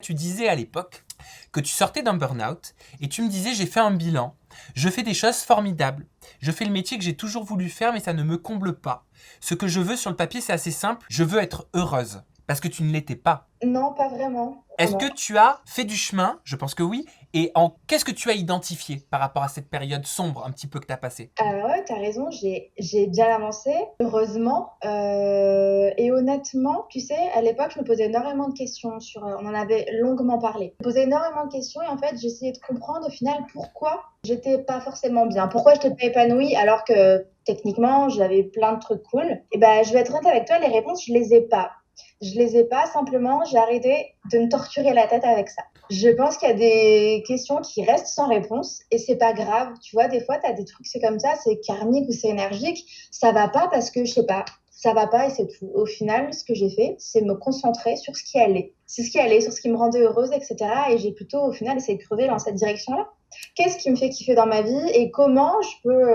Tu disais à l'époque que tu sortais d'un burn-out et tu me disais j'ai fait un bilan, je fais des choses formidables, je fais le métier que j'ai toujours voulu faire mais ça ne me comble pas. Ce que je veux sur le papier c'est assez simple, je veux être heureuse parce que tu ne l'étais pas. Non, pas vraiment. Est-ce Non. que tu as fait du chemin? Je pense que oui. Et qu'est-ce que tu as identifié par rapport à cette période sombre un petit peu que tu as passée? Ouais, t'as raison, j'ai bien avancé, heureusement. Et honnêtement, tu sais, à l'époque, je me posais énormément de questions on en avait longuement parlé. Je me posais énormément de questions et en fait, j'essayais de comprendre au final pourquoi j'étais pas forcément bien, pourquoi j'étais pas épanouie alors que techniquement, j'avais plein de trucs cool. Et ben, je vais être honnête avec toi, les réponses, je les ai pas. Je les ai pas, simplement, j'ai arrêté de me torturer la tête avec ça. Je pense qu'il y a des questions qui restent sans réponse et c'est pas grave. Tu vois, des fois, tu as des trucs, c'est comme ça, c'est karmique ou c'est énergique. Ça va pas parce que, je sais pas, ça va pas et c'est tout. Au final, ce que j'ai fait, c'est me concentrer sur ce qui allait. C'est ce qui allait, sur ce qui me rendait heureuse, etc. Et j'ai plutôt, au final, essayé de creuser dans cette direction-là. Qu'est-ce qui me fait kiffer dans ma vie et comment je peux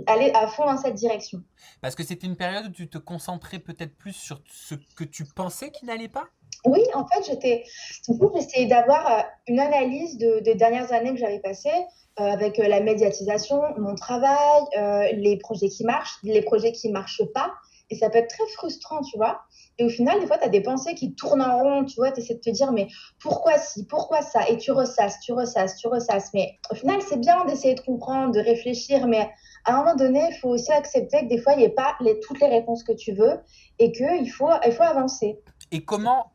aller à fond dans cette direction. Parce que c'était une période où tu te concentrais peut-être plus sur ce que tu pensais qui n'allait pas? Oui, en fait, du coup, j'essayais d'avoir une analyse des dernières années que j'avais passées avec la médiatisation, mon travail, les projets qui marchent, les projets qui marchent pas. Et ça peut être très frustrant, tu vois. Et au final, des fois, tu as des pensées qui tournent en rond, tu vois, tu essaies de te dire, mais pourquoi ci, pourquoi ça? Et tu ressasses, tu ressasses, tu ressasses. Mais au final, c'est bien d'essayer de comprendre, de réfléchir, mais à un moment donné, il faut aussi accepter que des fois, il n'y a pas toutes les réponses que tu veux et qu'il faut avancer. Et comment,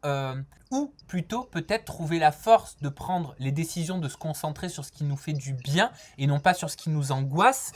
ou plutôt peut-être trouver la force de prendre les décisions, de se concentrer sur ce qui nous fait du bien et non pas sur ce qui nous angoisse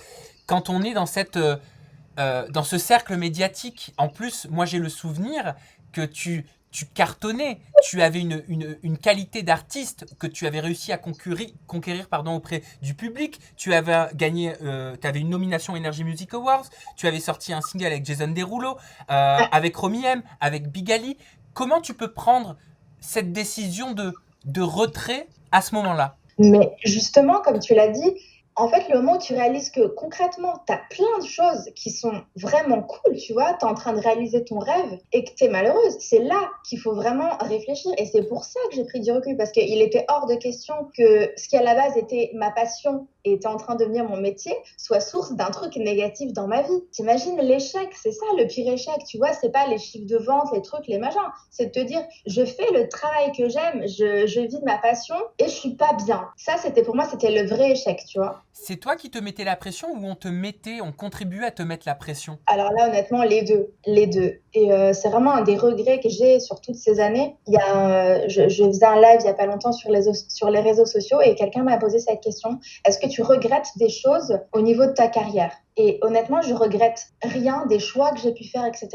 quand on est dans ce cercle médiatique. En plus, moi j'ai le souvenir que tu cartonnais, tu avais une qualité d'artiste que tu avais réussi à conquérir pardon, auprès du public. Tu avais gagné, tu avais une nomination Energy Music Awards, tu avais sorti un single avec Jason Derulo, avec Romy M, avec Bigali. Comment tu peux prendre cette décision de retrait à ce moment-là? Mais justement, comme tu l'as dit, en fait, le moment où tu réalises que concrètement, tu as plein de choses qui sont vraiment cool, tu vois, tu es en train de réaliser ton rêve et que tu es malheureuse, c'est là qu'il faut vraiment réfléchir. Et c'est pour ça que j'ai pris du recul, parce qu'il était hors de question que ce qui à la base était ma passion et était en train de devenir mon métier soit source d'un truc négatif dans ma vie. T'imagines l'échec, c'est ça le pire échec, tu vois, c'est pas les chiffres de vente, les trucs, les machins, c'est de te dire, je fais le travail que j'aime, je vis de ma passion et je suis pas bien. Ça, c'était pour moi, c'était le vrai échec, tu vois. C'est toi qui te mettais la pression ou on contribuait à te mettre la pression? Alors là, honnêtement, les deux, les deux. Et c'est vraiment un des regrets que j'ai sur toutes ces années. Je faisais un live il y a pas longtemps sur les réseaux sociaux et quelqu'un m'a posé cette question. Est-ce que tu regrettes des choses au niveau de ta carrière? Et honnêtement, je regrette rien des choix que j'ai pu faire, etc.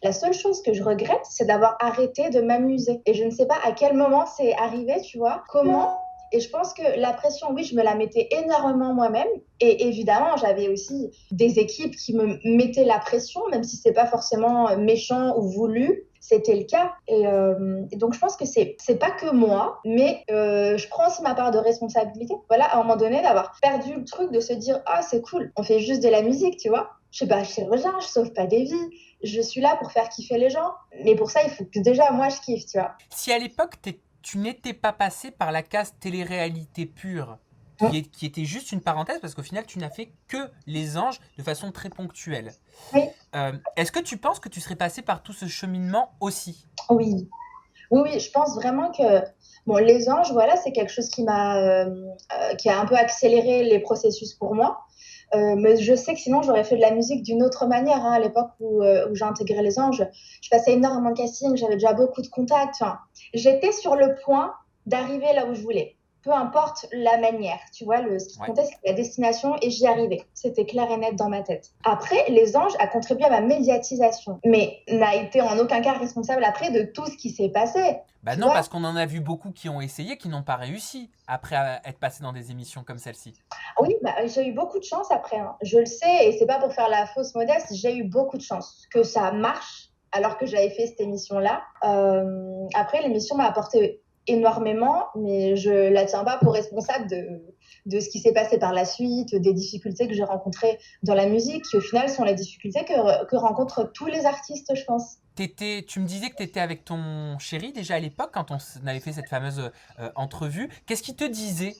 La seule chose que je regrette, c'est d'avoir arrêté de m'amuser. Et je ne sais pas à quel moment c'est arrivé, tu vois, comment. Et je pense que la pression, oui, je me la mettais énormément moi-même. Et évidemment, j'avais aussi des équipes qui me mettaient la pression, même si c'est pas forcément méchant ou voulu. C'était le cas. Et donc, je pense que c'est pas que moi, mais je prends aussi ma part de responsabilité. Voilà, à un moment donné, d'avoir perdu le truc de se dire, ah, c'est cool, on fait juste de la musique, tu vois. Je sais pas, je suis chirurgien, je sauve pas des vies. Je suis là pour faire kiffer les gens. Mais pour ça, il faut que déjà, moi, je kiffe, tu vois. Si à l'époque tu n'étais pas passé par la case télé-réalité pure, qui était juste une parenthèse, parce qu'au final tu n'as fait que les anges de façon très ponctuelle, Oui, est-ce que tu penses que tu serais passé par tout ce cheminement aussi? oui. Oui, oui, je pense vraiment que bon, les anges, voilà, c'est quelque chose qui a un peu accéléré les processus pour moi. Mais je sais que sinon, j'aurais fait de la musique d'une autre manière, hein, à l'époque où j'ai intégré les anges. Je passais énormément de casting, j'avais déjà beaucoup de contacts. Enfin, j'étais sur le point d'arriver là où je voulais. Peu importe la manière, tu vois, ce qui Ouais. comptait, c'était la destination et j'y arrivais. C'était clair et net dans ma tête. Après, les anges a contribué à ma médiatisation, mais n'a été en aucun cas responsable après de tout ce qui s'est passé. Bah Tu non, vois. parce qu'on en a vu beaucoup qui ont essayé, qui n'ont pas réussi après être passés dans des émissions comme celle-ci. Oui, bah, j'ai eu beaucoup de chance après, hein. Je le sais, et c'est pas pour faire la fausse modeste, j'ai eu beaucoup de chance que ça marche alors que j'avais fait cette émission-là. Après, l'émission m'a apporté énormément, mais je la tiens pas pour responsable de ce qui s'est passé par la suite, des difficultés que j'ai rencontrées dans la musique, qui au final sont les difficultés que rencontrent tous les artistes, je pense. Tu me disais que tu étais avec ton chéri déjà à l'époque, quand on avait fait cette fameuse entrevue. Qu'est-ce qu'il te disait?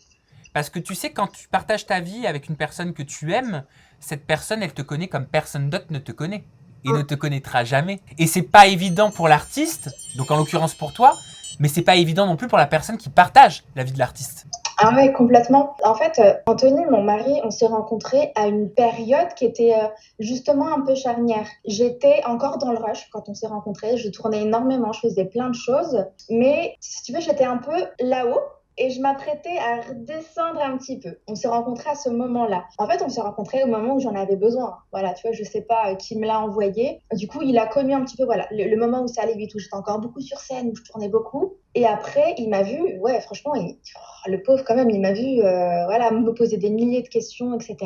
Parce que tu sais, quand tu partages ta vie avec une personne que tu aimes, cette personne, elle te connaît comme personne d'autre ne te connaît. Et ne te connaîtra jamais. Et c'est pas évident pour l'artiste, donc en l'occurrence pour toi, mais c'est pas évident non plus pour la personne qui partage la vie de l'artiste. Ah ouais, complètement. En fait, Anthony, mon mari, on s'est rencontrés à une période qui était justement un peu charnière. J'étais encore dans le rush quand on s'est rencontrés. Je tournais énormément, je faisais plein de choses. Mais si tu veux, j'étais un peu là-haut. Et je m'apprêtais à redescendre un petit peu. On s'est rencontrés à ce moment-là. En fait, on s'est rencontrés au moment où j'en avais besoin. Voilà, tu vois, je sais pas qui me l'a envoyé. Du coup, il a connu un petit peu, voilà, le moment où ça allait vite, où j'étais encore beaucoup sur scène, où je tournais beaucoup. Et après, il m'a vu, ouais, franchement, le pauvre quand même, il m'a vu, voilà, me poser des milliers de questions, etc.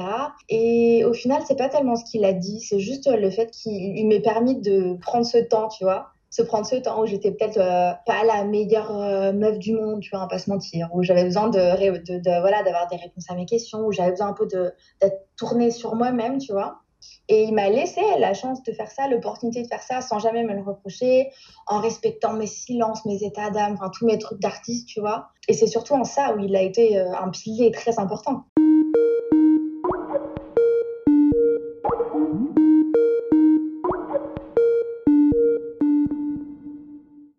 Et au final, c'est pas tellement ce qu'il a dit, c'est juste le fait qu'il m'ait permis de prendre ce temps, tu vois, se prendre ce temps où j'étais peut-être pas la meilleure meuf du monde, tu vois, on va pas se mentir, où j'avais besoin voilà, d'avoir des réponses à mes questions, où j'avais besoin un peu d'être tournée sur moi-même, tu vois. Et il m'a laissé la chance de faire ça, l'opportunité de faire ça sans jamais me le reprocher, en respectant mes silences, mes états d'âme, enfin tous mes trucs d'artiste, tu vois. Et c'est surtout en ça où il a été un pilier très important.